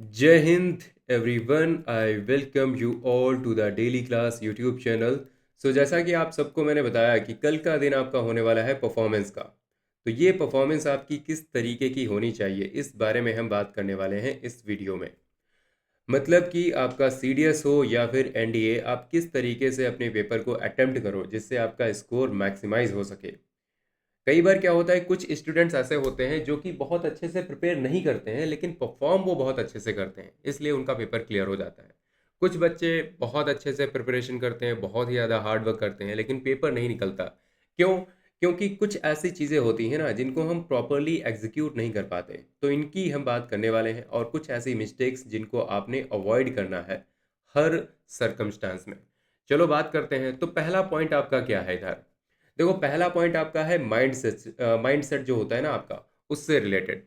जय हिंद everyone. I welcome you all to the daily class YouTube channel. जैसा कि आप सबको मैंने बताया कि कल का दिन आपका होने वाला है परफॉर्मेंस का। तो ये परफॉर्मेंस आपकी किस तरीके की होनी चाहिए इस बारे में हम बात करने वाले हैं इस वीडियो में। मतलब कि आपका सीडीएस हो या फिर एनडीए, आप किस तरीके से अपने पेपर को अटेम्प्ट करो जिससे आपका स्कोर मैक्सिमाइज हो सके। कई बार क्या होता है, कुछ स्टूडेंट्स ऐसे होते हैं जो कि बहुत अच्छे से प्रिपेयर नहीं करते हैं लेकिन परफॉर्म वो बहुत अच्छे से करते हैं, इसलिए उनका पेपर क्लियर हो जाता है। कुछ बच्चे बहुत अच्छे से प्रिपरेशन करते हैं, बहुत ही ज़्यादा हार्ड वर्क करते हैं लेकिन पेपर नहीं निकलता। क्यों? क्योंकि कुछ ऐसी चीज़ें होती हैं ना जिनको हम प्रॉपरली एग्जीक्यूट नहीं कर पाते, तो इनकी हम बात करने वाले हैं और कुछ ऐसी मिस्टेक्स जिनको आपने अवॉइड करना है हर सरकमस्टांस में। चलो बात करते हैं। तो पहला पॉइंट आपका क्या है इधर? देखो, पहला पॉइंट आपका है माइंड सेट जो होता है ना आपका, उससे रिलेटेड।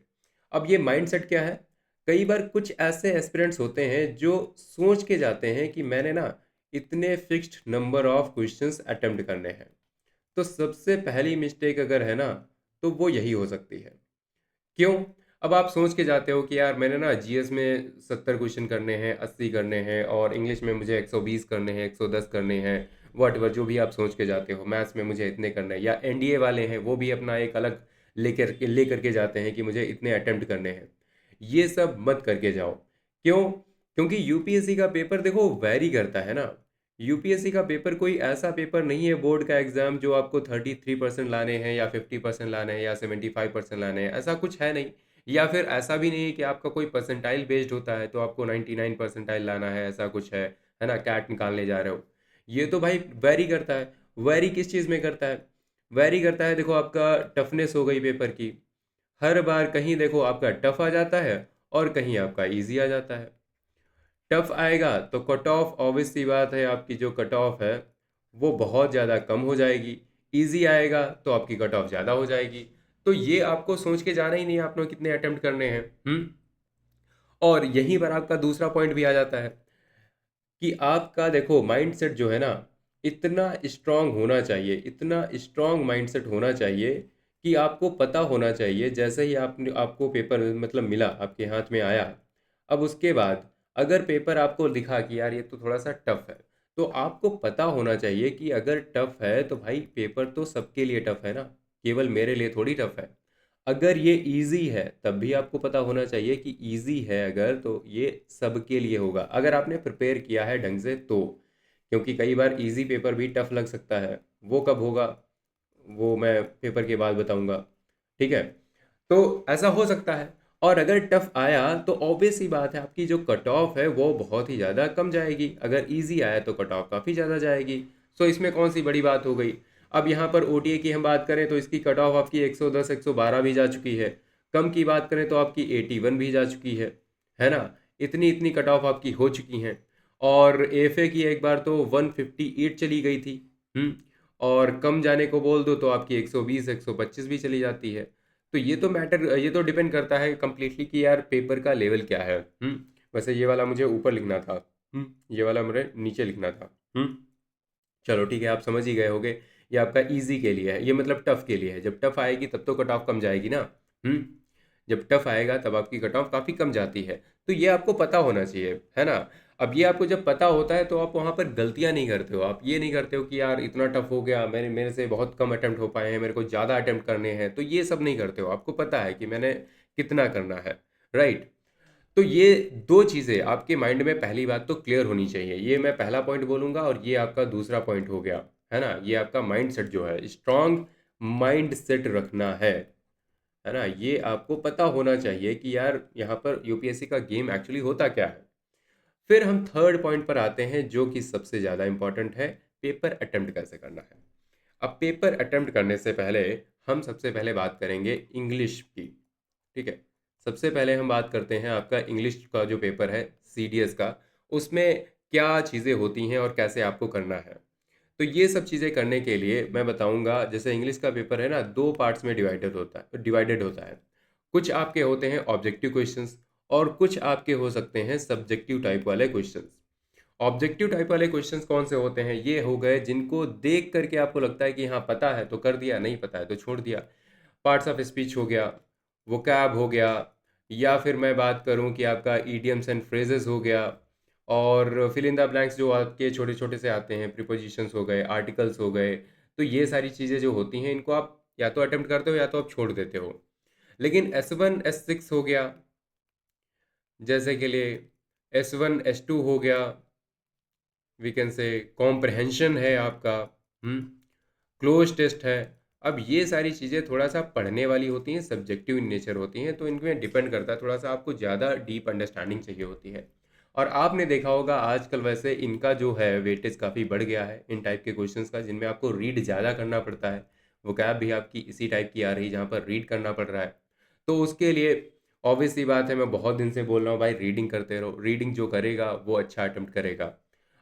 अब ये माइंड सेट क्या है? कई बार कुछ ऐसे एस्पिरेंट्स होते हैं जो सोच के जाते हैं कि मैंने ना इतने fixed number of questions attempt करने हैं। तो सबसे पहली मिस्टेक अगर है ना, तो वो यही हो सकती है। क्यों? अब आप सोच के जाते हो कि यार मैंने ना जीएस में 70 क्वेश्चन करने हैं, 80 करने हैं, और इंग्लिश में मुझे 120 करने हैं, 110 करने हैं। वट जो भी आप सोच के जाते हो, मैथ्स में मुझे इतने करने हैं, या एनडीए वाले हैं वो भी अपना एक अलग लेकर के जाते हैं कि मुझे इतने अटेम्प्ट करने हैं। ये सब मत करके जाओ। क्यों? क्योंकि यूपीएससी का पेपर देखो वैरी करता है ना। यूपीएससी का पेपर कोई ऐसा पेपर नहीं है, बोर्ड का एग्जाम, जो आपको 33% लाने हैं या 50% लाने हैं या 75% लाने हैं, ऐसा कुछ है नहीं। या फिर ऐसा भी नहीं है कि आपका कोई परसेंटाइल बेस्ड होता है तो आपको 99 परसेंटाइल लाना है, ऐसा कुछ है ना, कैट निकालने जा रहे हो। ये तो भाई वैरी करता है। वैरी किस चीज़ में करता है? वैरी करता है, देखो आपका टफनेस हो गई पेपर की। हर बार कहीं देखो आपका टफ आ जाता है और कहीं आपका इजी आ जाता है। टफ आएगा तो कट ऑफ, ऑब्वियस सी बात है, आपकी जो कट ऑफ है वो बहुत ज़्यादा कम हो जाएगी। इजी आएगा तो आपकी कट ऑफ ज़्यादा हो जाएगी। तो ये आपको सोच के जाना ही नहीं है आपने कितने अटेम्प्ट करने हैं। और यहीं पर आपका दूसरा पॉइंट भी आ जाता है कि आपका देखो माइंडसेट जो है ना, इतना स्ट्रांग होना चाहिए, इतना स्ट्रांग माइंडसेट होना चाहिए कि आपको पता होना चाहिए जैसे ही आपने आपको पेपर मतलब मिला, आपके हाथ में आया। अब उसके बाद अगर पेपर आपको दिखा कि यार ये तो थोड़ा सा टफ है, तो आपको पता होना चाहिए कि अगर टफ है तो भाई पेपर तो सबके लिए टफ है ना, केवल मेरे लिए थोड़ी टफ है। अगर ये इजी है तब भी आपको पता होना चाहिए कि इजी है अगर, तो ये सबके लिए होगा अगर आपने प्रिपेयर किया है ढंग से तो। क्योंकि कई बार इजी पेपर भी टफ लग सकता है। वो कब होगा वो मैं पेपर के बाद बताऊंगा। ठीक है? तो ऐसा हो सकता है। और अगर टफ आया तो ऑब्वियस सी बात है, आपकी जो कट ऑफ है वो बहुत ही ज़्यादा कम जाएगी। अगर इजी आया तो कट ऑफ काफ़ी ज़्यादा जाएगी। सो इसमें कौन सी बड़ी बात हो गई? अब यहाँ पर ओटीए की हम बात करें तो इसकी कट ऑफ आपकी 110 112 भी जा चुकी है। कम की बात करें तो आपकी 81 भी जा चुकी है ना। इतनी इतनी कट ऑफ आपकी हो चुकी हैं। और एफए की एक बार तो 158 चली गई थी। हम्म और कम जाने को बोल दो तो आपकी 120 125 भी चली जाती है। तो ये तो डिपेंड करता है कम्प्लीटली कि यार पेपर का लेवल क्या है। वैसे ये वाला मुझे ऊपर लिखना था। ये वाला मुझे नीचे लिखना था। चलो ठीक है, आप समझ ही गए होगे। ये आपका इजी के लिए है, ये मतलब टफ के लिए है। जब टफ आएगी तब तो कट ऑफ कम जाएगी ना। हम्म जब टफ आएगा तब आपकी कट ऑफ काफ़ी कम जाती है। तो ये आपको पता होना चाहिए, है ना। अब ये आपको जब पता होता है तो आप वहाँ पर गलतियाँ नहीं करते हो। आप ये नहीं करते हो कि यार इतना टफ हो गया, मेरे से बहुत कम अटेम्प्ट हो पाए हैं, मेरे को ज़्यादा अटेम्प्ट करने हैं, तो ये सब नहीं करते हो। आपको पता है कि मैंने कितना करना है। राइट? तो ये दो चीज़ें आपके माइंड में पहली बात तो क्लियर होनी चाहिए। ये मैं पहला पॉइंट बोलूँगा और ये आपका दूसरा पॉइंट हो गया। है ना? ये आपका माइंड सेट जो है, स्ट्रांग माइंड सेट रखना है ना। ये आपको पता होना चाहिए कि यार यहाँ पर यूपीएससी का गेम एक्चुअली होता क्या है। फिर हम थर्ड पॉइंट पर आते हैं जो कि सबसे ज़्यादा इंपॉर्टेंट है, पेपर अटेम्प्ट कैसे करना है। अब पेपर अटेम्प्ट करने से पहले हम सबसे पहले बात करेंगे इंग्लिश की। ठीक है? सबसे पहले हम बात करते हैं आपका इंग्लिश का जो पेपर है, सीडीएस का। उसमें क्या चीज़ें होती हैं और कैसे आपको करना है। तो ये सब चीज़ें करने के लिए मैं बताऊंगा। जैसे इंग्लिश का पेपर है ना, दो पार्ट्स में डिवाइडेड होता है। कुछ आपके होते हैं ऑब्जेक्टिव क्वेश्चंस और कुछ आपके हो सकते हैं सब्जेक्टिव टाइप वाले क्वेश्चंस। ऑब्जेक्टिव टाइप वाले क्वेश्चंस कौन से होते हैं? ये हो गए जिनको देख करके आपको लगता है कि हाँ पता है तो कर दिया, नहीं पता है तो छोड़ दिया। पार्ट्स ऑफ स्पीच हो गया, वोकैब हो गया, या फिर मैं बात करूं कि आपका ईडियम्स एंड फ्रेजेस हो गया, और फिल इन द ब्लैंक्स जो आपके छोटे छोटे से आते हैं, प्रीपोजिशंस हो गए, आर्टिकल्स हो गए। तो ये सारी चीज़ें जो होती हैं इनको आप या तो अटेम्प्ट करते हो या तो आप छोड़ देते हो। लेकिन S1 S6 हो गया, जैसे के लिए S1 S2 हो गया, वी कैन से कॉम्प्रहेंशन है आपका, क्लोज टेस्ट है। अब ये सारी चीज़ें थोड़ा सा पढ़ने वाली होती हैं, सब्जेक्टिव इन नेचर होती हैं, तो इनमें डिपेंड करता है, थोड़ा सा आपको ज़्यादा डीप अंडरस्टैंडिंग चाहिए होती है। और आपने देखा होगा आजकल वैसे इनका जो है वेटेज काफ़ी बढ़ गया है इन टाइप के क्वेश्चंस का, जिनमें आपको रीड ज़्यादा करना पड़ता है। वोकैब भी आपकी इसी टाइप की आ रही है जहाँ पर रीड करना पड़ रहा है। तो उसके लिए ऑब्वियस सी बात है, मैं बहुत दिन से बोल रहा हूँ भाई रीडिंग करते रहो, रीडिंग जो करेगा वो अच्छा अटेम्प्ट करेगा।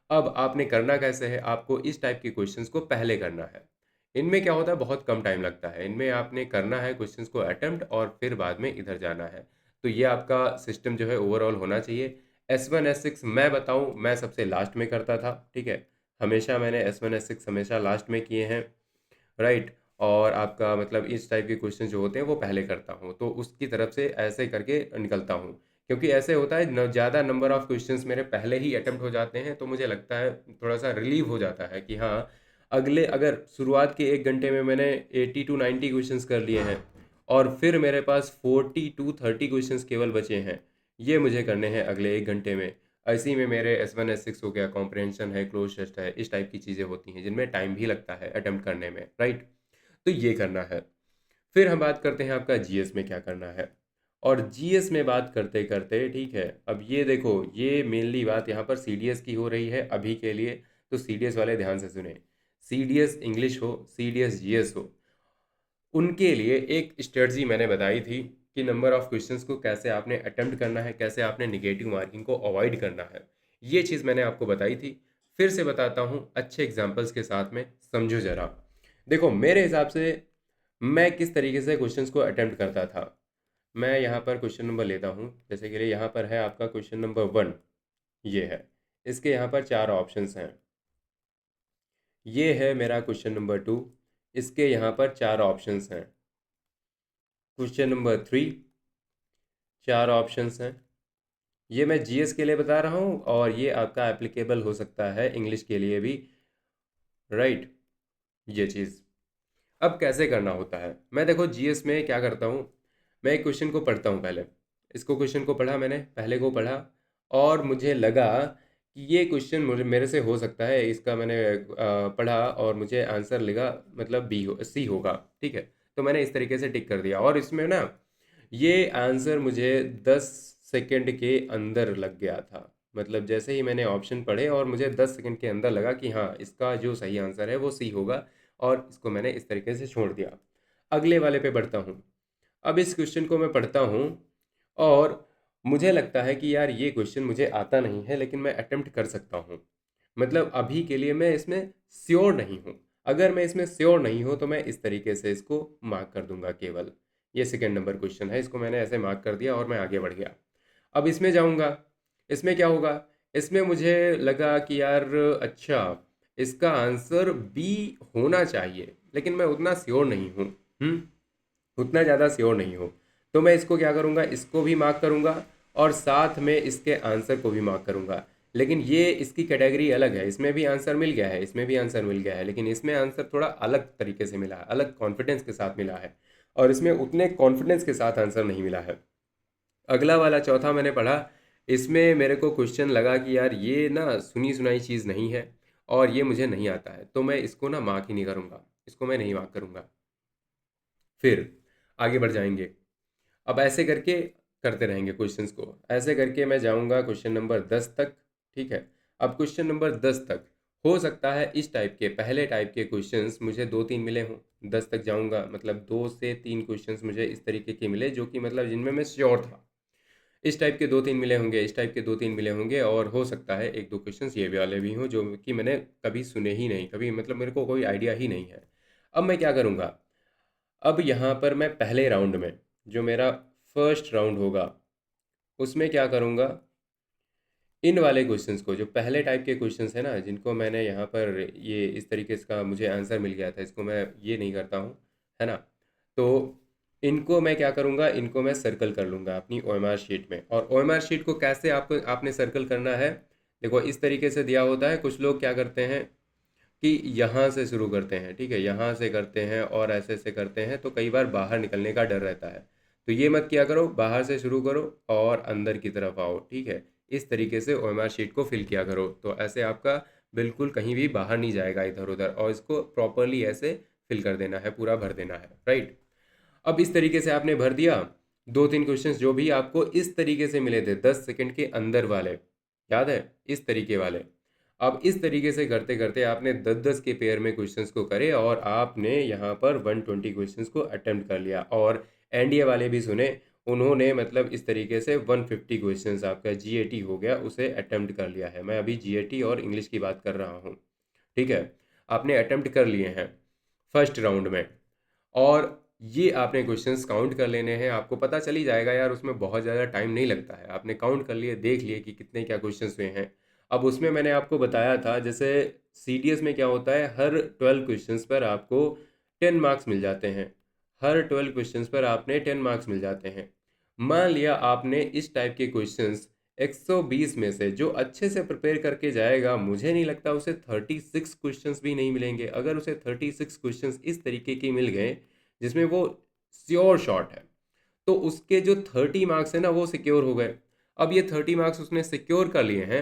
अब आपने करना कैसे है, आपको इस टाइप के क्वेश्चंस को पहले करना है। इनमें क्या होता है, बहुत कम टाइम लगता है, इनमें आपने करना है क्वेश्चंस को अटेम्प्ट और फिर बाद में इधर जाना है। तो ये आपका सिस्टम जो है ओवरऑल होना चाहिए। S1 S6 मैं बताऊं, मैं सबसे लास्ट में करता था, ठीक है। हमेशा मैंने S1 S6 हमेशा लास्ट में किए हैं, राइट। और आपका मतलब इस टाइप के क्वेश्चन जो होते हैं वो पहले करता हूँ, तो उसकी तरफ से ऐसे करके निकलता हूँ। क्योंकि ऐसे होता है न, ज़्यादा नंबर ऑफ क्वेश्चंस मेरे पहले ही अटेम्प्ट हो जाते हैं, तो मुझे लगता है थोड़ा सा रिलीव हो जाता है कि हाँ, अगले अगर शुरुआत के 1 घंटे में मैंने 80 to 90 क्वेश्चंस कर लिए हैं और फिर मेरे पास 40 to 30 क्वेश्चंस केवल बचे हैं, ये मुझे करने हैं अगले 1 घंटे में। इसी में मेरे S1 S6 हो गया, कॉम्प्रहेंशन है, क्लोज टेस्ट है, इस टाइप की चीज़ें होती हैं जिनमें टाइम भी लगता है अटेम्प्ट करने में, राइट। तो ये करना है। फिर हम बात करते हैं आपका जीएस में क्या करना है। और जीएस में बात करते करते, ठीक है, अब ये देखो, ये मेनली बात यहाँ पर सीडीएस की हो रही है अभी के लिए। तो सीडीएस वाले ध्यान से सुने, सीडीएस इंग्लिश हो, सीडीएस जीएस हो, उनके लिए एक स्ट्रेटजी मैंने बताई थी कि नंबर ऑफ क्वेश्चंस को कैसे आपने अटेम्प्ट करना है, कैसे आपने निगेटिव मार्किंग को अवॉइड करना है। ये चीज़ मैंने आपको बताई थी, फिर से बताता हूँ अच्छे एग्जाम्पल्स के साथ में, समझो ज़रा। देखो मेरे हिसाब से मैं किस तरीके से क्वेश्चंस को अटेम्प्ट करता था। मैं यहाँ पर क्वेश्चन नंबर लेता हूँ, जैसे कि यहाँ पर है आपका क्वेश्चन नंबर 1, ये है, इसके यहाँ पर 4 ऑप्शंस हैं। ये है मेरा क्वेश्चन नंबर 2, इसके यहाँ पर 4 ऑप्शंस हैं। क्वेश्चन नंबर 3, 4 ऑप्शंस हैं। ये मैं जीएस के लिए बता रहा हूँ और ये आपका एप्लीकेबल हो सकता है इंग्लिश के लिए भी, राइट। ये चीज़ अब कैसे करना होता है, मैं देखो जीएस में क्या करता हूँ, मैं एक क्वेश्चन को पढ़ता हूँ पहले। इसको क्वेश्चन को पढ़ा मैंने, पहले को पढ़ा, और मुझे लगा कि ये क्वेश्चन मुझे मेरे से हो सकता है, इसका मैंने पढ़ा और मुझे आंसर लगा मतलब सी होगा, ठीक है। तो मैंने इस तरीके से टिक कर दिया, और इसमें ना ये आंसर मुझे 10 सेकंड के अंदर लग गया था। मतलब जैसे ही मैंने ऑप्शन पढ़े और मुझे 10 सेकंड के अंदर लगा कि हाँ, इसका जो सही आंसर है वो सी होगा, और इसको मैंने इस तरीके से छोड़ दिया। अगले वाले पे बढ़ता हूँ। अब इस क्वेश्चन को मैं पढ़ता हूँ और मुझे लगता है कि यार ये क्वेश्चन मुझे आता नहीं है, लेकिन मैं अटेम्प्ट कर सकता हूँ। मतलब अभी के लिए मैं इसमें श्योर नहीं हूँ। अगर मैं इसमें श्योर नहीं हूँ तो मैं इस तरीके से इसको मार्क कर दूंगा केवल। ये सेकंड नंबर क्वेश्चन है, इसको मैंने ऐसे मार्क कर दिया और मैं आगे बढ़ गया। अब इसमें जाऊंगा, इसमें क्या होगा, इसमें मुझे लगा कि यार अच्छा, इसका आंसर बी होना चाहिए, लेकिन मैं उतना श्योर नहीं हूँ। उतना ज़्यादा श्योर नहीं हूँ। तो मैं इसको क्या करूँगा, इसको भी मार्क करूँगा और साथ में इसके आंसर को भी मार्क करूँगा। लेकिन ये इसकी कैटेगरी अलग है, इसमें भी आंसर मिल गया है, इसमें भी आंसर मिल गया है, लेकिन इसमें आंसर थोड़ा अलग तरीके से मिला है, अलग कॉन्फिडेंस के साथ मिला है, और इसमें उतने कॉन्फिडेंस के साथ आंसर नहीं मिला है। अगला वाला चौथा मैंने पढ़ा, इसमें मेरे को क्वेश्चन लगा कि यार ये ना सुनी सुनाई चीज़ नहीं है और ये मुझे नहीं आता है, तो मैं इसको ना मार्क ही नहीं करूँगा, इसको मैं नहीं मार्क करूँगा। फिर आगे बढ़ जाएंगे। अब ऐसे करके करते रहेंगे क्वेश्चंस को, ऐसे करके मैं जाऊंगा क्वेश्चन नंबर 10 तक, ठीक है। अब क्वेश्चन नंबर 10 तक हो सकता है इस टाइप के पहले टाइप के क्वेश्चंस मुझे 2-3 मिले हों। 10 तक जाऊंगा मतलब 2 से 3 क्वेश्चंस मुझे इस तरीके के मिले जो कि मतलब जिनमें मैं श्योर था। इस टाइप के 2-3 मिले होंगे, इस टाइप के 2-3 मिले होंगे, और हो सकता है 1-2 क्वेश्चंस ये वाले भी हों जो कि मैंने कभी सुने ही नहीं, कभी मतलब मेरे को कोई आइडिया ही नहीं है। अब मैं क्या करूँगा, अब यहाँ पर मैं पहले राउंड में, जो मेरा फर्स्ट राउंड होगा, उसमें क्या करूँगा, इन वाले क्वेश्चंस को, जो पहले टाइप के क्वेश्चंस हैं ना, जिनको मैंने यहाँ पर ये इस तरीके से का मुझे आंसर मिल गया था, इसको मैं ये नहीं करता हूँ, है ना। तो इनको मैं क्या करूँगा, इनको मैं सर्कल कर लूँगा अपनी ओएमआर शीट में। और ओएमआर शीट को कैसे आपको आपने सर्कल करना है, देखो इस तरीके से दिया होता है। कुछ लोग क्या करते हैं कि यहाँ से शुरू करते हैं, ठीक है, यहाँ से करते हैं और ऐसे ऐसे करते हैं, तो कई बार बाहर निकलने का डर रहता है। तो ये मत किया करो, बाहर से शुरू करो और अंदर की तरफ आओ, ठीक है। इस तरीके से ओएमआर शीट को फिल किया करो, तो ऐसे आपका बिल्कुल कहीं भी बाहर नहीं जाएगा इधर उधर, और इसको प्रॉपरली ऐसे फिल कर देना है, पूरा भर देना है, राइट। अब इस तरीके से आपने भर दिया। दो तीन क्वेश्चंस जो भी आपको इस तरीके से मिले थे 10 सेकंड के अंदर वाले, याद है, इस तरीके वाले। अब इस तरीके से करते करते आपने 10-10 के पेयर में क्वेश्चंस को करे और आपने यहाँ पर 120 क्वेश्चंस को अटेम्प्ट कर लिया। और एनडीए वाले भी सुने, उन्होंने मतलब इस तरीके से 150 क्वेश्चंस आपका जीएटी हो गया उसे अटेम्प्ट कर लिया है। मैं अभी जीएटी और इंग्लिश की बात कर रहा हूँ, ठीक है। आपने अटेम्प्ट कर लिए हैं फर्स्ट राउंड में, और ये आपने क्वेश्चंस काउंट कर लेने हैं। आपको पता चल ही जाएगा यार, उसमें बहुत ज़्यादा टाइम नहीं लगता है। आपने काउंट कर लिए, देख लिए कि कितने क्या क्वेश्चंस हुए हैं। अब उसमें मैंने आपको बताया था, जैसे सीडीएस में क्या होता है, हर 12 क्वेश्चंस पर आपको 10 मार्क्स मिल जाते हैं। हर 12 क्वेश्चंस पर आपने 10 मार्क्स मिल जाते हैं। मान लिया आपने इस टाइप के क्वेश्चंस 120 में से जो अच्छे से प्रिपेयर करके जाएगा, मुझे नहीं लगता उसे 36 क्वेश्चंस भी नहीं मिलेंगे। अगर उसे 36 क्वेश्चंस इस तरीके के मिल गए जिसमें वो श्योर शॉट है, तो उसके जो 30 मार्क्स है ना वो सिक्योर हो गए। अब ये 30 मार्क्स उसने सिक्योर कर लिए हैं।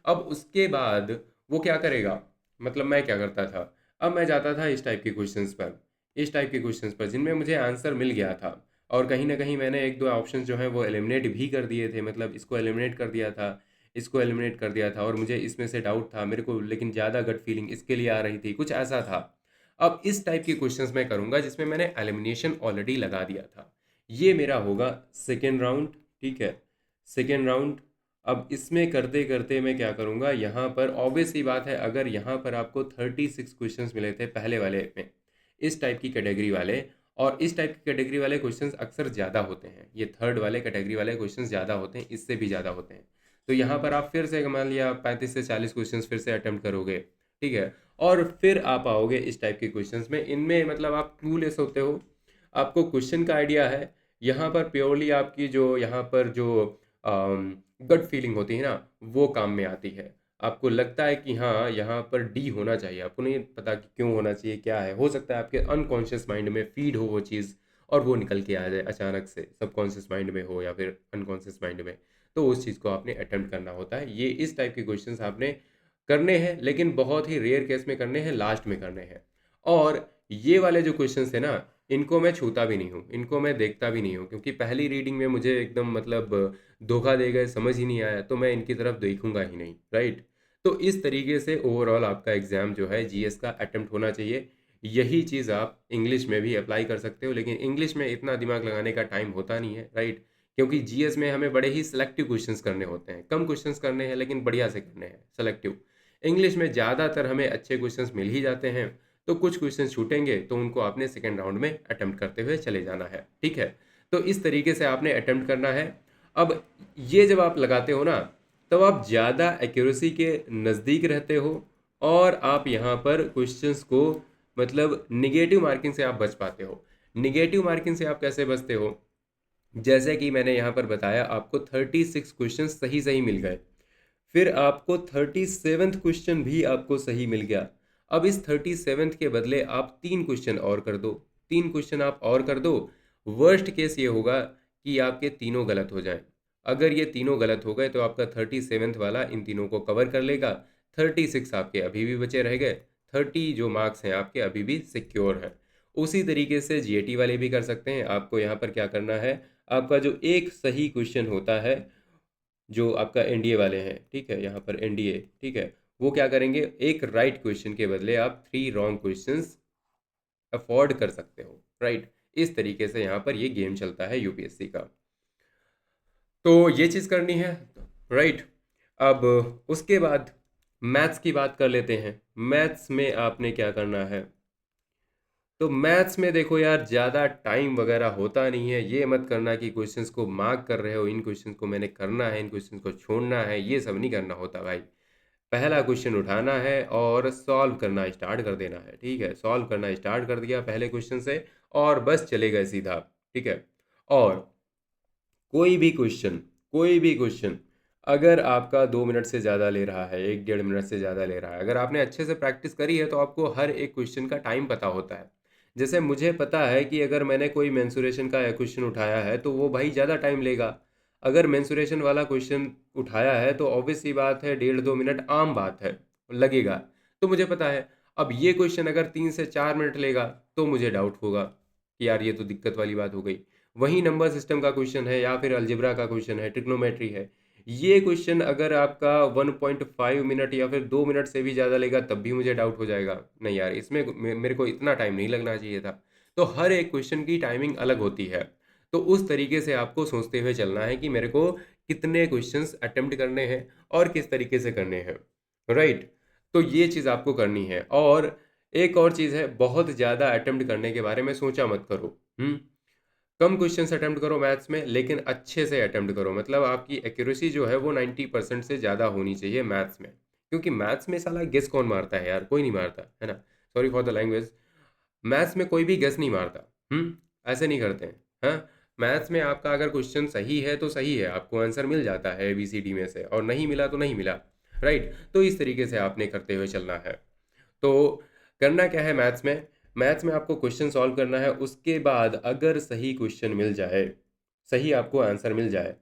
अब उसके बाद वो क्या करेगा, मतलब मैं क्या करता था, अब मैं जाता था इस टाइप के क्वेश्चंस पर, इस टाइप के क्वेश्चंस पर जिनमें मुझे आंसर मिल गया था। और कहीं ना कहीं मैंने एक दो ऑप्शन जो हैं वो एलिमिनेट भी कर दिए थे, मतलब इसको एलिमिनेट कर दिया था, इसको एलिमिनेट कर दिया था, और मुझे इसमें से डाउट था मेरे को, लेकिन ज़्यादा गट फीलिंग इसके लिए आ रही थी, कुछ ऐसा था। अब इस टाइप के क्वेश्चंस मैं करूंगा जिसमें मैंने एलिमिनेशन ऑलरेडी लगा दिया था। ये मेरा होगा सेकेंड राउंड, ठीक है, सेकेंड राउंड। अब इसमें करते करते मैं क्या करूंगा, यहाँ पर ऑब्वियस ही बात है, अगर यहाँ पर आपको 36 क्वेश्चंस मिले थे पहले वाले में, इस टाइप की कैटेगरी वाले, और इस टाइप की कैटेगरी वाले क्वेश्चंस अक्सर ज़्यादा होते हैं, ये थर्ड वाले कैटेगरी वाले क्वेश्चंस ज़्यादा होते हैं, इससे भी ज़्यादा होते हैं। तो यहाँ पर आप फिर से मान लिया 35 से 40 क्वेश्चंस फिर से अटेम्प्ट करोगे, ठीक है। और फिर आप आओगे इस टाइप के क्वेश्चंस में, इनमें मतलब आप क्लूलेस होते हो, आपको क्वेश्चन का आइडिया है। यहाँ पर प्योरली आपकी जो यहाँ पर जो गट फीलिंग होती है ना, वो काम में आती है। आपको लगता है कि हाँ यहाँ पर डी होना चाहिए, आपको नहीं पता कि क्यों होना चाहिए, क्या है, हो सकता है आपके अनकॉन्शियस माइंड में फीड हो वो चीज़ और वो निकल के आ जाए अचानक से, सबकॉन्शियस माइंड में हो या फिर अनकॉन्शियस माइंड में। तो उस चीज़ को आपने अटेम्प्ट करना होता है। ये इस टाइप के क्वेश्चंस आपने करने हैं, लेकिन बहुत ही रेयर केस में करने हैं, लास्ट में करने हैं। और ये वाले जो क्वेश्चंस है ना, इनको मैं छूता भी नहीं हूँ, इनको मैं देखता भी नहीं हूँ, क्योंकि पहली रीडिंग में मुझे एकदम मतलब धोखा दे गए, समझ ही नहीं आया, तो मैं इनकी तरफ देखूंगा ही नहीं, राइट। तो इस तरीके से ओवरऑल आपका एग्ज़ाम जो है जीएस का अटेम्प्ट होना चाहिए। यही चीज़ आप इंग्लिश में भी अप्लाई कर सकते हो, लेकिन इंग्लिश में इतना दिमाग लगाने का टाइम होता नहीं है, राइट। क्योंकि जीएस में हमें बड़े ही सिलेक्टिव क्वेश्चंस करने होते हैं, कम क्वेश्चंस करने हैं लेकिन बढ़िया से करने हैं, सेलेक्टिव। इंग्लिश में ज़्यादातर हमें अच्छे क्वेश्चंस मिल ही जाते हैं, तो कुछ क्वेश्चन छूटेंगे तो उनको आपने सेकेंड राउंड में अटेम्प्ट करते हुए चले जाना है, ठीक है। तो इस तरीके से आपने अटेम्प्ट करना है। अब ये जब आप लगाते हो ना, तब आप ज़्यादा एक्यूरेसी के नज़दीक रहते हो, और आप यहाँ पर क्वेश्चंस को मतलब निगेटिव मार्किंग से आप बच पाते हो। निगेटिव मार्किंग से आप कैसे बचते हो, जैसे कि मैंने यहाँ पर बताया, आपको 36 क्वेश्चन सही सही मिल गए, फिर आपको 37th क्वेश्चन भी आपको सही मिल गया। अब इस 37th के बदले आप 3 क्वेश्चन और कर दो, 3 क्वेश्चन आप और कर दो। वर्स्ट केस ये होगा कि आपके तीनों गलत हो जाएं। अगर ये तीनों गलत हो गए तो आपका 37th वाला इन तीनों को कवर कर लेगा, 36 आपके अभी भी बचे रह गए, 30 जो मार्क्स हैं आपके अभी भी सिक्योर हैं। उसी तरीके से जीएटी वाले भी कर सकते हैं। आपको यहाँ पर क्या करना है, आपका जो एक सही क्वेश्चन होता है, जो आपका एनडीए वाले हैं, ठीक है, यहाँ पर एनडीए, ठीक है, वो क्या करेंगे, एक राइट क्वेश्चन के बदले आप 3 रॉन्ग क्वेश्चंस अफोर्ड कर सकते हो, राइट। इस तरीके से यहाँ पर ये गेम चलता है यूपीएससी का। तो ये चीज़ करनी है, राइट। अब उसके बाद मैथ्स की बात कर लेते हैं। मैथ्स में आपने क्या करना है, तो मैथ्स में देखो यार, ज़्यादा टाइम वगैरह होता नहीं है। ये मत करना कि क्वेश्चंस को मार्क कर रहे हो, इन क्वेश्चंस को मैंने करना है, इन क्वेश्चंस को छोड़ना है, ये सब नहीं करना होता भाई। पहला क्वेश्चन उठाना है और सॉल्व करना स्टार्ट कर देना है, ठीक है। सॉल्व करना स्टार्ट कर दिया पहले क्वेश्चन से, और बस चले गए सीधा। ठीक है। और कोई भी क्वेश्चन अगर आपका 2 मिनट से ज़्यादा ले रहा है, 1 डेढ़ मिनट से ज़्यादा ले रहा है, अगर आपने अच्छे से प्रैक्टिस करी है तो आपको हर एक क्वेश्चन का टाइम पता होता है। जैसे मुझे पता है कि अगर मैंने कोई मेंसुरेशन का क्वेश्चन उठाया है तो वो भाई ज़्यादा टाइम लेगा। अगर मेंसुरेशन वाला क्वेश्चन उठाया है तो ऑब्वियस सी बात है, 1.5 2 मिनट आम बात है, लगेगा। तो मुझे पता है। अब ये क्वेश्चन अगर 3 से 4 मिनट लेगा तो मुझे डाउट होगा कि यार ये तो दिक्कत वाली बात हो गई। वही नंबर सिस्टम का क्वेश्चन है या फिर अलजेब्रा का क्वेश्चन है, ट्रिग्नोमेट्री है, ये क्वेश्चन अगर आपका 1.5 मिनट या फिर 2 मिनट से भी ज़्यादा लेगा तब भी मुझे डाउट हो जाएगा, नहीं यार इसमें मेरे को इतना टाइम नहीं लगना चाहिए था। तो हर एक क्वेश्चन की टाइमिंग अलग होती है। तो उस तरीके से आपको सोचते हुए चलना है कि मेरे को कितने क्वेश्चंस अटेम्प्ट करने हैं और किस तरीके से करने हैं, राइट। तो ये चीज़ आपको करनी है। और एक और चीज़ है, बहुत ज़्यादा अटेम्प्ट करने के बारे में सोचा मत करो। कम क्वेश्चंस अटेम्प्ट करो मैथ्स में, लेकिन अच्छे से अटेम्प्ट करो। मतलब आपकी एक्यूरेसी जो है वो 90% से ज़्यादा होनी चाहिए मैथ्स में, क्योंकि मैथ्स में साला गेस कौन मारता है यार, कोई नहीं मारता है ना। Sorry for the language. Maths में कोई भी गेस नहीं मारता। ऐसे नहीं करते हैं। हाँ, मैथ्स में आपका अगर क्वेश्चन सही है तो सही है, आपको आंसर मिल जाता है ABCD में से, और नहीं मिला तो नहीं मिला, राइट। तो इस तरीके से आपने करते हुए चलना है। तो करना क्या है मैथ्स में, मैथ्स में आपको क्वेश्चन सॉल्व करना है। उसके बाद अगर सही क्वेश्चन मिल जाए, सही आपको आंसर मिल जाए,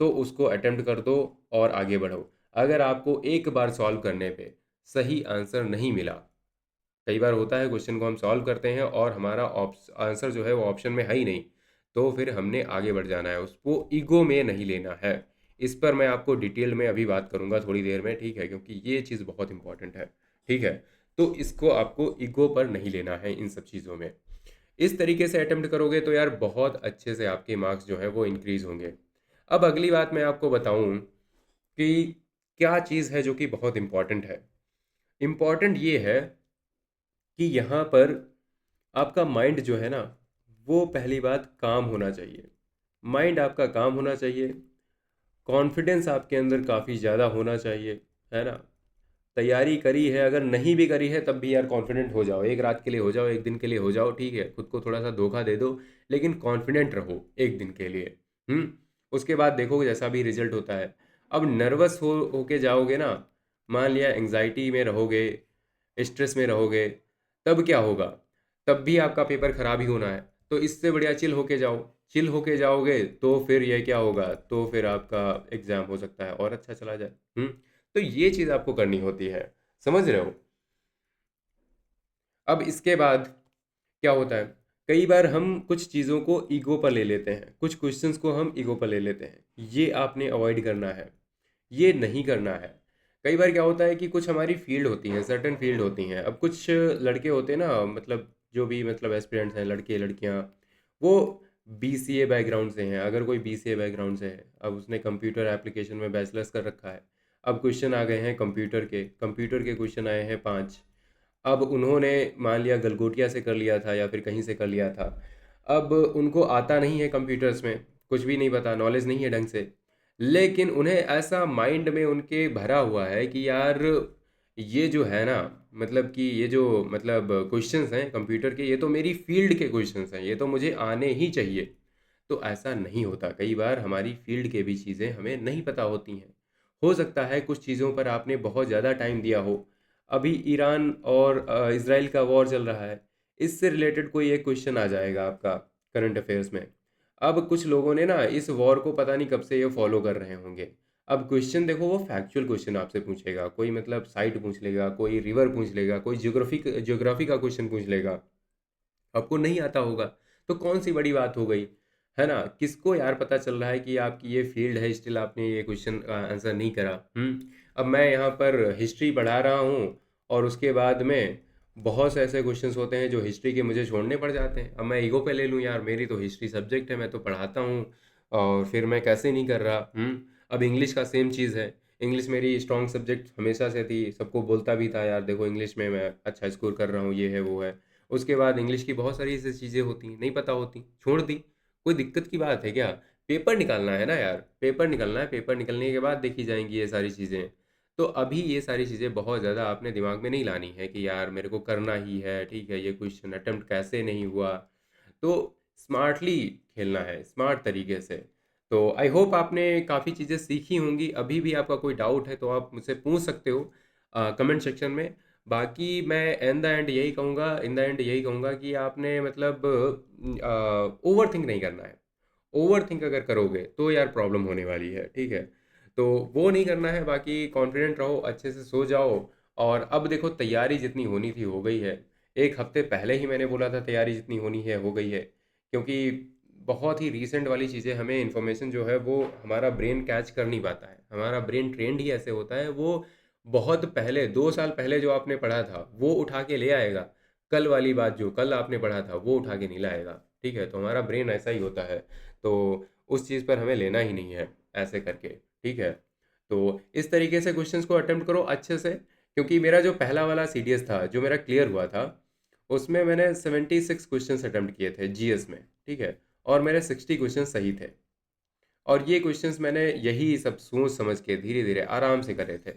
तो उसको अटेम्प्ट कर दो और आगे बढ़ो। अगर आपको एक बार सॉल्व करने पे सही आंसर नहीं मिला, कई बार होता है क्वेश्चन को हम सॉल्व करते हैं और हमारा आंसर जो है वो ऑप्शन में है ही नहीं, तो फिर हमने आगे बढ़ जाना है, उसको ईगो में नहीं लेना है। इस पर मैं आपको डिटेल में अभी बात करूंगा थोड़ी देर में, ठीक है, क्योंकि ये चीज़ बहुत इंपॉर्टेंट है, ठीक है। तो इसको आपको ईगो पर नहीं लेना है इन सब चीज़ों में। इस तरीके से अटेम्प्ट करोगे तो यार बहुत अच्छे से आपके मार्क्स जो है वो इंक्रीज होंगे। अब अगली बात मैं आपको बताऊं कि क्या चीज़ है जो कि बहुत इंपॉर्टेंट है। इम्पॉर्टेंट ये है कि यहाँ पर आपका माइंड जो है ना, वो पहली बात काम होना चाहिए। माइंड आपका काम होना चाहिए। कॉन्फिडेंस आपके अंदर काफ़ी ज़्यादा होना चाहिए, है ना। तैयारी करी है, अगर नहीं भी करी है तब भी यार कॉन्फिडेंट हो जाओ। एक रात के लिए हो जाओ, एक दिन के लिए हो जाओ, ठीक है, खुद को थोड़ा सा धोखा दे दो, लेकिन कॉन्फिडेंट रहो एक दिन के लिए। उसके बाद देखो जैसा भी रिजल्ट होता है। अब नर्वस हो होके जाओगे ना, मान लिया एंजाइटी में रहोगे, स्ट्रेस में रहोगे, तब क्या होगा, तब भी आपका पेपर खराब ही होना है। तो इससे बढ़िया चिल होके जाओ। चिल होके जाओगे तो फिर ये क्या होगा, तो फिर आपका एग्जाम हो सकता है और अच्छा चला जाए। तो ये चीज़ आपको करनी होती है, समझ रहे हो। अब इसके बाद क्या होता है, कई बार हम कुछ चीज़ों को ईगो पर ले लेते हैं, कुछ क्वेश्चंस को हम ईगो पर ले लेते हैं। ये आपने अवॉइड करना है, ये नहीं करना है। कई बार क्या होता है कि कुछ हमारी फील्ड होती हैं, सर्टेन फील्ड होती हैं। अब कुछ लड़के होते हैं ना, मतलब जो भी मतलब एस्पिरेंट्स हैं, लड़के लड़कियां, वो BCA बैकग्राउंड से हैं। अगर कोई BCA बैकग्राउंड से है, अब उसने कंप्यूटर एप्लीकेशन में बैचलर्स कर रखा है। अब क्वेश्चन आ गए हैं कंप्यूटर के क्वेश्चन आए हैं 5। अब उन्होंने मान लिया गलगोटिया से कर लिया था या फिर कहीं से कर लिया था। अब उनको आता नहीं है कंप्यूटर्स में, कुछ भी नहीं पता, नॉलेज नहीं है ढंग से। लेकिन उन्हें ऐसा माइंड में उनके भरा हुआ है कि यार ये जो है ना, मतलब कि ये जो मतलब क्वेश्चंस हैं कंप्यूटर के, ये तो मेरी फील्ड के क्वेश्चंस हैं, ये तो मुझे आने ही चाहिए। तो ऐसा नहीं होता। कई बार हमारी फील्ड के भी चीज़ें हमें नहीं पता होती हैं। हो सकता है कुछ चीज़ों पर आपने बहुत ज़्यादा टाइम दिया हो। अभी ईरान और इसराइल का वॉर चल रहा है, इससे रिलेटेड कोई एक क्वेश्चन आ जाएगा आपका करंट अफेयर्स में। अब कुछ लोगों ने ना इस वॉर को पता नहीं कब से ये फॉलो कर रहे होंगे। अब क्वेश्चन देखो, वो फैक्चुअल क्वेश्चन आपसे पूछेगा, कोई मतलब साइट पूछ लेगा, कोई रिवर पूछ लेगा, कोई ज्योग्राफी का क्वेश्चन पूछ लेगा, आपको नहीं आता होगा। तो कौन सी बड़ी बात हो गई, है ना। किसको यार पता चल रहा है कि आपकी ये फील्ड है, स्टिल आपने ये क्वेश्चन का आंसर नहीं करा। अब मैं यहाँ पर हिस्ट्री पढ़ा रहा हूँ और उसके बाद में बहुत से ऐसे क्वेश्चंस होते हैं जो हिस्ट्री के मुझे छोड़ने पड़ जाते हैं। अब मैं ईगो पे ले लूँ, यार मेरी तो हिस्ट्री सब्जेक्ट है, मैं तो पढ़ाता हूँ, और फिर मैं कैसे नहीं कर रहा। अब इंग्लिश का सेम चीज़ है। इंग्लिश मेरी स्ट्रॉन्ग सब्जेक्ट हमेशा से थी, सबको बोलता भी था यार देखो इंग्लिश में मैं अच्छा स्कोर कर रहा हूँ, ये है वो है। उसके बाद इंग्लिश की बहुत सारी ऐसी चीज़ें होती हैं नहीं पता होती, छोड़ दी। कोई दिक्कत की बात है क्या, पेपर निकालना है ना यार, पेपर निकलना है, पेपर निकलने के बाद देखी जाएंगी ये सारी चीज़ें। तो अभी ये सारी चीज़ें बहुत ज़्यादा आपने दिमाग में नहीं लानी है कि यार मेरे को करना ही है, ठीक है, ये क्वेश्चन अटेम्प्ट कैसे नहीं हुआ। तो स्मार्टली खेलना है, स्मार्ट तरीके से। तो आई होप आपने काफ़ी चीज़ें सीखी होंगी। अभी भी आपका कोई डाउट है तो आप मुझसे पूछ सकते हो कमेंट सेक्शन में। बाकी मैं इन द एंड यही कहूँगा कि आपने मतलब ओवर थिंक नहीं करना है। ओवर थिंक अगर करोगे तो यार प्रॉब्लम होने वाली है, ठीक है? तो वो नहीं करना है। बाकी कॉन्फिडेंट रहो, अच्छे से सो जाओ। और अब देखो, तैयारी जितनी होनी थी हो गई है। एक हफ्ते पहले ही मैंने बोला था तैयारी जितनी होनी है हो गई है, क्योंकि बहुत ही रीसेंट वाली चीज़ें हमें इन्फॉर्मेशन जो है वो हमारा ब्रेन कैच कर नहीं पाता है। हमारा ब्रेन ट्रेंड ही ऐसे होता है, वो बहुत पहले 2 साल पहले जो आपने पढ़ा था वो उठा के ले आएगा। कल वाली बात जो कल आपने पढ़ा था वो उठा के नहीं लाएगा, ठीक है? तो हमारा ब्रेन ऐसा ही होता है। तो उस चीज़ पर हमें लेना ही नहीं है ऐसे करके, ठीक है? तो इस तरीके से क्वेश्चंस को अटेम्प्ट करो अच्छे से, क्योंकि मेरा जो पहला वाला सीडीएस था जो मेरा क्लियर हुआ था, उसमें मैंने 76 क्वेश्चंस अटेम्प्ट किए थे जीएस में, ठीक है? और मेरे 60 क्वेश्चन सही थे। और ये क्वेश्चंस मैंने यही सब सोच समझ के धीरे धीरे आराम से करे थे।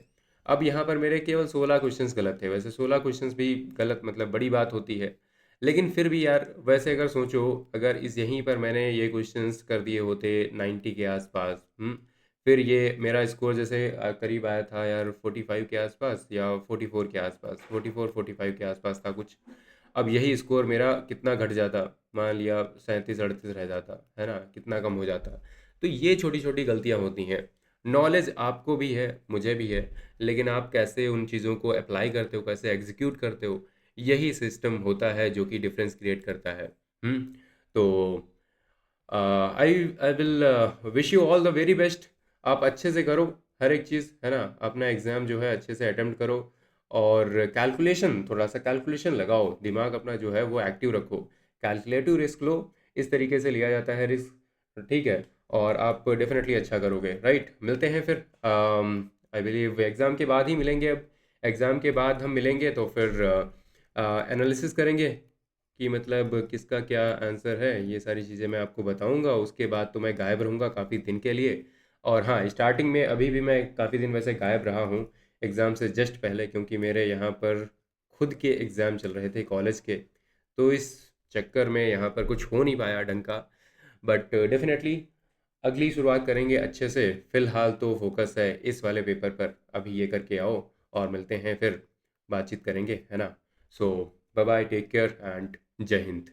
अब यहाँ पर मेरे केवल 16 क्वेश्चंस गलत थे। वैसे 16 क्वेश्चंस भी गलत मतलब बड़ी बात होती है, लेकिन फिर भी यार वैसे अगर सोचो, अगर इस यहीं पर मैंने ये क्वेश्चंस कर दिए होते 90 के आसपास, फिर ये मेरा स्कोर जैसे करीब आया था यार 45 के आसपास या 44 के आसपास, 44 45 के आसपास था कुछ। अब यही स्कोर मेरा कितना घट जाता, मान लिया 37 38 रह जाता है ना, कितना कम हो जाता। तो ये छोटी छोटी गलतियाँ होती हैं। नॉलेज आपको भी है, मुझे भी है, लेकिन आप कैसे उन चीज़ों को अप्लाई करते हो, कैसे एग्जीक्यूट करते हो, यही सिस्टम होता है जो कि डिफरेंस क्रिएट करता है। तो I I will wish you all the very best. आप अच्छे से करो हर एक चीज़, है ना? अपना एग्ज़ाम जो है अच्छे से अटेम्प्ट करो। और कैलकुलेशन, थोड़ा सा कैलकुलेशन लगाओ, दिमाग अपना जो है वो एक्टिव रखो। कैलकुलेटिव रिस्क लो, इस तरीके से लिया जाता है रिस्क, ठीक है? और आप डेफिनेटली अच्छा करोगे, राइट? मिलते हैं फिर। आई बिलीव एग्ज़ाम के बाद ही मिलेंगे अब। एग्ज़ाम के बाद हम मिलेंगे तो फिर एनालिसिस करेंगे कि मतलब किसका क्या आंसर है। ये सारी चीज़ें मैं आपको बताऊंगा। उसके बाद तो मैं गायब रहूँगा काफ़ी दिन के लिए। और हाँ, स्टार्टिंग में अभी भी मैं काफ़ी दिन वैसे गायब रहा हूँ एग्ज़ाम से जस्ट पहले, क्योंकि मेरे यहाँ पर खुद के एग्ज़ाम चल रहे थे कॉलेज के। तो इस चक्कर में यहाँ पर कुछ हो नहीं पाया ढंग का। बट डेफिनेटली अगली शुरुआत करेंगे अच्छे से। फ़िलहाल तो फोकस है इस वाले पेपर पर, अभी ये करके आओ और मिलते हैं फिर, बातचीत करेंगे, है ना? So bye bye, take care and जय हिंद।